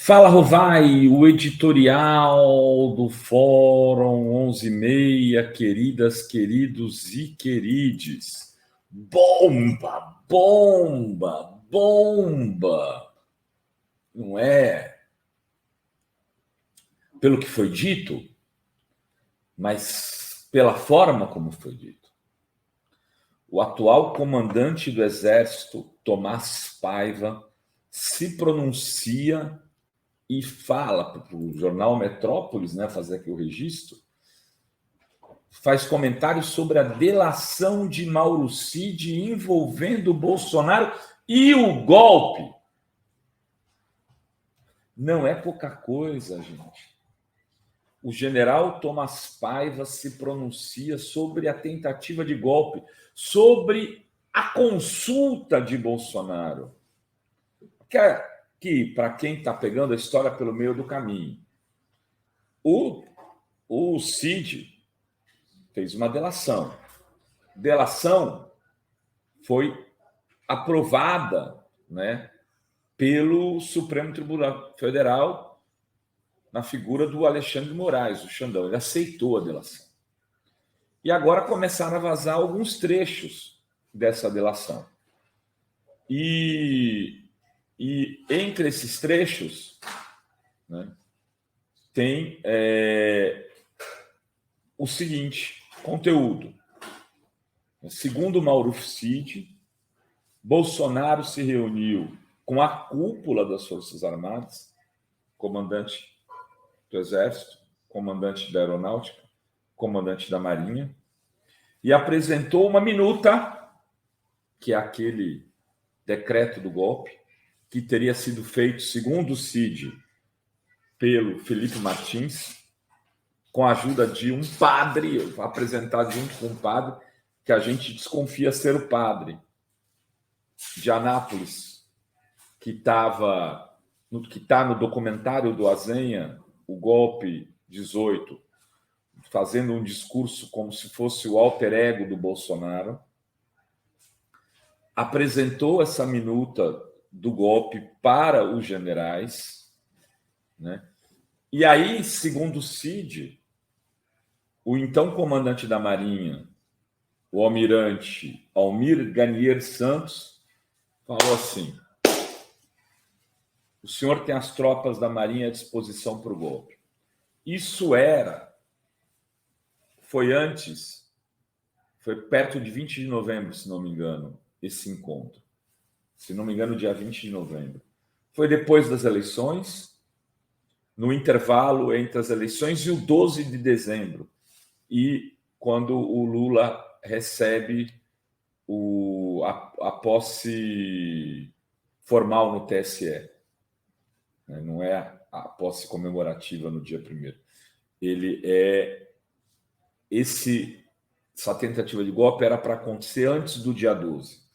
Fala, Rovai, o editorial do Fórum 11:30, queridas, queridos e querides. Bomba, bomba, bomba. Não é pelo que foi dito, mas pela forma como foi dito. O atual comandante do Exército, Tomás Paiva, se pronuncia e fala para o jornal Metrópolis, né, fazer aqui o registro, faz comentários sobre a delação de Mauro Cid envolvendo o Bolsonaro e o golpe. Não é pouca coisa, gente. O general Tomás Paiva se pronuncia sobre a tentativa de golpe, sobre a consulta de Bolsonaro. Que para quem está pegando a história pelo meio do caminho, o Cid fez uma delação. Delação foi aprovada, né, pelo Supremo Tribunal Federal na figura do Alexandre de Moraes, o Xandão. Ele aceitou a delação. E agora começaram a vazar alguns trechos dessa delação. E entre esses trechos, né, tem o seguinte conteúdo. Segundo Mauro Cid, Bolsonaro se reuniu com a cúpula das Forças Armadas, comandante do Exército, comandante da Aeronáutica, comandante da Marinha, e apresentou uma minuta, que é aquele decreto do golpe, que teria sido feito, segundo o Cid, pelo Felipe Martins, com a ajuda de um padre, apresentado junto com um padre, que a gente desconfia ser o padre de Anápolis, que está no documentário do Azenha, o Golpe 18, fazendo um discurso como se fosse o alter ego do Bolsonaro, apresentou essa minuta do golpe para os generais, né? E aí, segundo o Cid, o então comandante da Marinha, o almirante Almir Garnier Santos, falou assim: o senhor tem as tropas da Marinha à disposição para o golpe. Isso foi perto de 20 de novembro, se não me engano, esse encontro. Se não me engano, dia 20 de novembro. Foi depois das eleições, no intervalo entre as eleições e o 12 de dezembro, e quando o Lula recebe a posse formal no TSE. Não é a posse comemorativa no dia 1º. Ele essa tentativa de golpe era para acontecer antes do dia 12.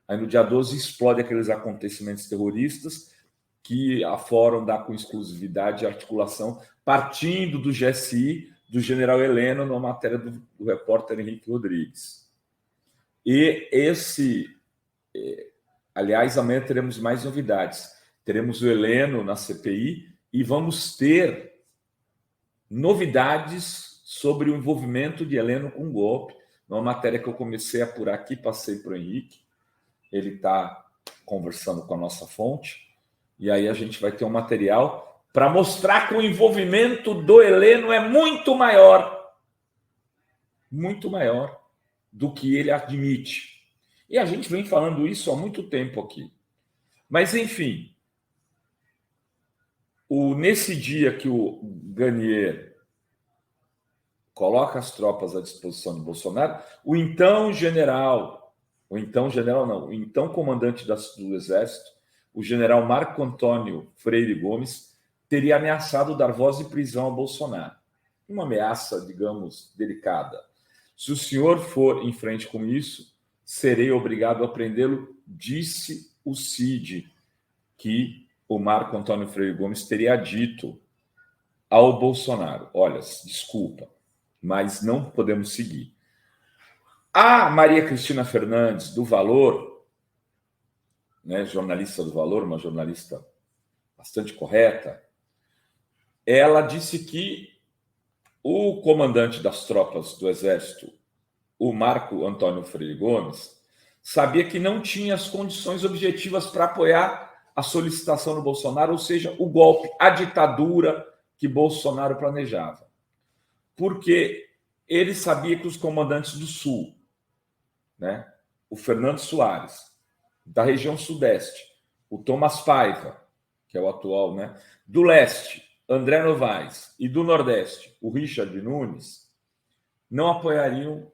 Aí no dia 12 explode aqueles acontecimentos terroristas que a Fórum dá com exclusividade e articulação, partindo do GSI, do general Heleno, na matéria do repórter Henrique Rodrigues. E aliás, amanhã teremos mais novidades. Teremos o Heleno na CPI e vamos ter novidades sobre o envolvimento de Heleno com o golpe. Uma matéria que eu comecei a apurar aqui, passei para o Henrique. Ele está conversando com a nossa fonte. E aí a gente vai ter um material para mostrar que o envolvimento do Heleno é muito maior do que ele admite. E a gente vem falando isso há muito tempo aqui. Mas, enfim, nesse dia que o Garnier coloca as tropas à disposição do Bolsonaro, o então comandante do Exército, o general Marco Antônio Freire Gomes, teria ameaçado dar voz de prisão a Bolsonaro. Uma ameaça, digamos, delicada. Se o senhor for em frente com isso, serei obrigado a prendê-lo, disse o Cid, que o Marco Antônio Freire Gomes teria dito ao Bolsonaro: olha, desculpa, mas não podemos seguir. A Maria Cristina Fernandes, do Valor, né, jornalista do Valor, uma jornalista bastante correta, ela disse que o comandante das tropas do Exército, o Marco Antônio Freire Gomes, sabia que não tinha as condições objetivas para apoiar a solicitação do Bolsonaro, ou seja, o golpe, a ditadura que Bolsonaro planejava. Porque ele sabia que os comandantes do Sul, né, o Fernando Soares, da região Sudeste, o Thomas Paiva, que é o atual, né, do Leste, André Novaes, e do Nordeste, o Richard Nunes, não apoiariam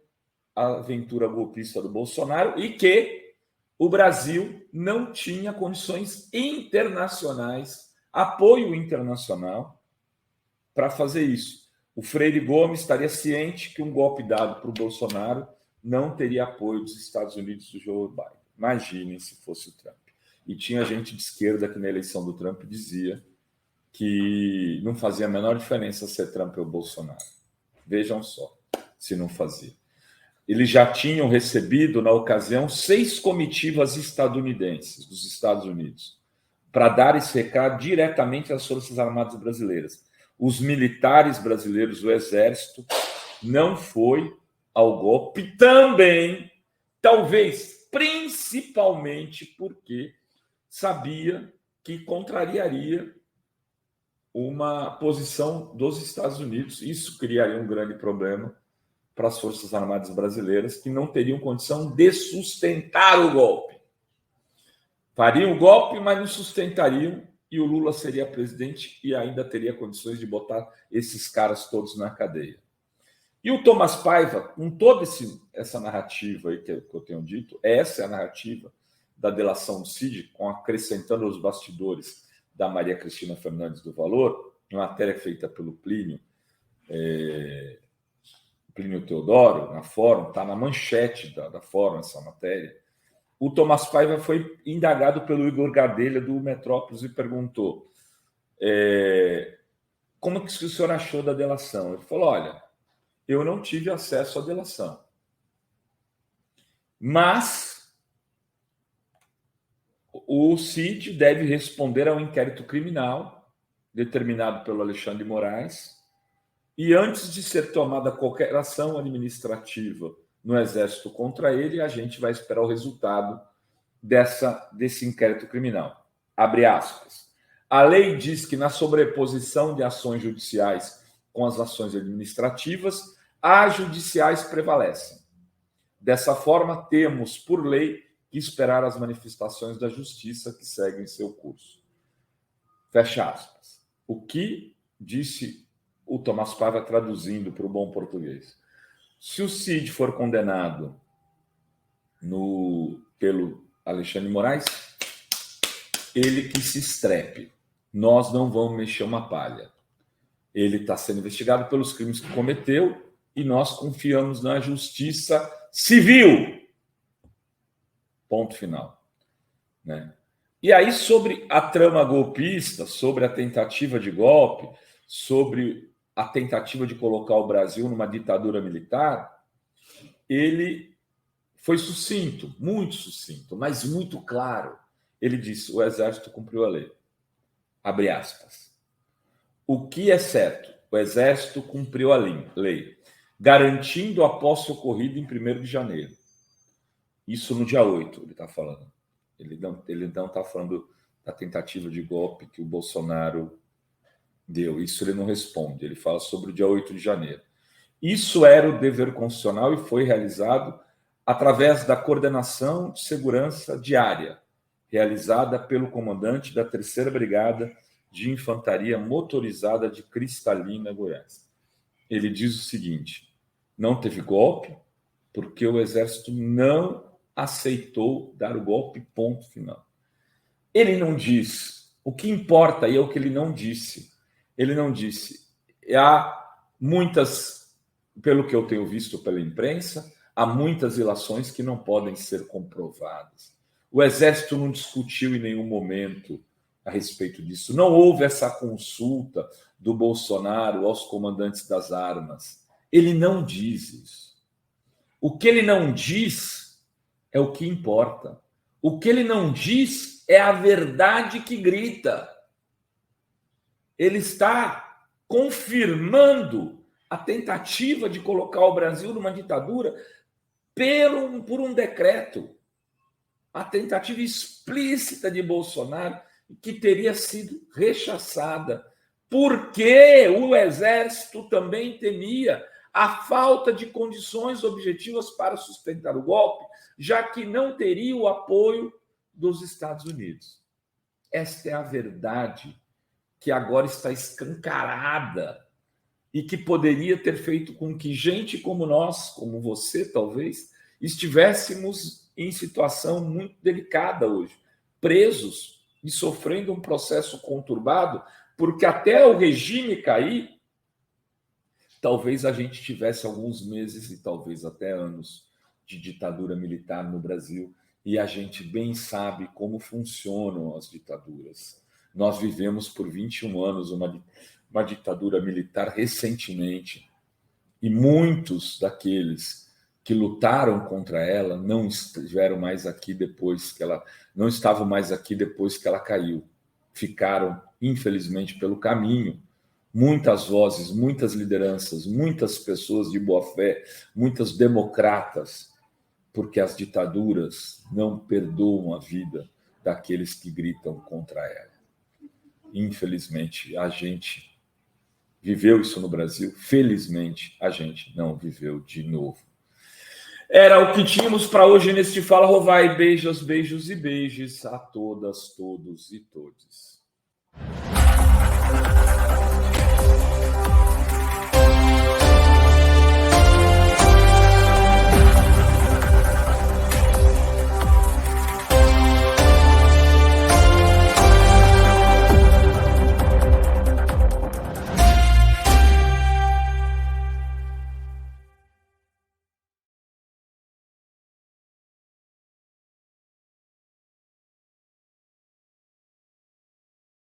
a aventura golpista do Bolsonaro e que o Brasil não tinha condições internacionais, apoio internacional, para fazer isso. O Freire Gomes estaria ciente que um golpe dado para o Bolsonaro não teria apoio dos Estados Unidos do Joe Biden. Imaginem se fosse o Trump. E tinha gente de esquerda que na eleição do Trump dizia que não fazia a menor diferença ser Trump ou Bolsonaro. Vejam só, se não fazia. Eles já tinham recebido, na ocasião, 6 comitivas estadunidenses dos Estados Unidos para dar esse recado diretamente às Forças Armadas brasileiras. Os militares brasileiros, o Exército, não foi ao golpe também, talvez principalmente porque sabia que contrariaria uma posição dos Estados Unidos. Isso criaria um grande problema para as Forças Armadas brasileiras, que não teriam condição de sustentar o golpe. Fariam o golpe, mas não sustentariam, e o Lula seria presidente e ainda teria condições de botar esses caras todos na cadeia. E o Thomas Paiva, com toda essa narrativa aí que eu tenho dito, essa é a narrativa da delação do Cid, acrescentando os bastidores da Maria Cristina Fernandes do Valor, uma matéria feita pelo Plínio Teodoro, na Fórum, está na manchete da Fórum essa matéria. O Thomas Paiva foi indagado pelo Igor Gadelha, do Metrópolis, e perguntou como que o senhor achou da delação? Ele falou, olha, eu não tive acesso à delação, mas o Cid deve responder ao inquérito criminal determinado pelo Alexandre de Moraes, e antes de ser tomada qualquer ação administrativa no Exército contra ele, a gente vai esperar o resultado desse inquérito criminal. Abre aspas. A lei diz que na sobreposição de ações judiciais com as ações administrativas, as judiciais prevalecem. Dessa forma, temos, por lei, que esperar as manifestações da justiça que seguem seu curso. Fecha aspas. O que disse o Thomas Paiva traduzindo para o bom português? Se o Cid for condenado pelo Alexandre de Moraes, ele que se estrepe. Nós não vamos mexer uma palha. Ele está sendo investigado pelos crimes que cometeu e nós confiamos na justiça civil. Ponto final. Né? E aí, sobre a trama golpista, sobre a tentativa de golpe, sobre a tentativa de colocar o Brasil numa ditadura militar, ele foi sucinto, muito sucinto, mas muito claro. Ele disse, o Exército cumpriu a lei. Abre aspas. O que é certo? O Exército cumpriu a lei, garantindo a posse ocorrida em 1º de janeiro. Isso no dia 8, ele está falando. Ele não está falando da tentativa de golpe que o Bolsonaro deu. Isso ele não responde. Ele fala sobre o dia 8 de janeiro. Isso era o dever constitucional e foi realizado através da coordenação de segurança diária, realizada pelo comandante da 3ª Brigada de Infantaria Motorizada de Cristalina, Goiás. Ele diz o seguinte, não teve golpe porque o Exército não aceitou dar o golpe, ponto final. Ele não diz, o que importa aí é o que ele não disse. Ele não disse, há muitas, pelo que eu tenho visto pela imprensa, há muitas ilações que não podem ser comprovadas. O Exército não discutiu em nenhum momento a respeito disso. Não houve essa consulta do Bolsonaro aos comandantes das armas. Ele não diz isso. O que ele não diz é o que importa. O que ele não diz é a verdade que grita. ele está confirmando a tentativa de colocar o Brasil numa ditadura por um decreto. A tentativa explícita de Bolsonaro, que teria sido rechaçada, porque o Exército também temia a falta de condições objetivas para sustentar o golpe, já que não teria o apoio dos Estados Unidos. Esta é a verdade que agora está escancarada e que poderia ter feito com que gente como nós, como você, talvez, estivéssemos em situação muito delicada hoje, presos e sofrendo um processo conturbado, porque até o regime cair, talvez a gente tivesse alguns meses e talvez até anos de ditadura militar no Brasil, e a gente bem sabe como funcionam as ditaduras. Nós vivemos por 21 anos uma ditadura militar recentemente, e muitos daqueles que lutaram contra ela não estiveram mais aqui depois que ela não estavam mais aqui depois que ela caiu. Ficaram, infelizmente, pelo caminho. Muitas vozes, muitas lideranças, muitas pessoas de boa fé, muitas democratas, porque as ditaduras não perdoam a vida daqueles que gritam contra ela. Infelizmente, a gente viveu isso no Brasil. Felizmente, a gente não viveu de novo. Era o que tínhamos para hoje neste Fala Rovai. Beijos, beijos e beijos a todas, todos e todes.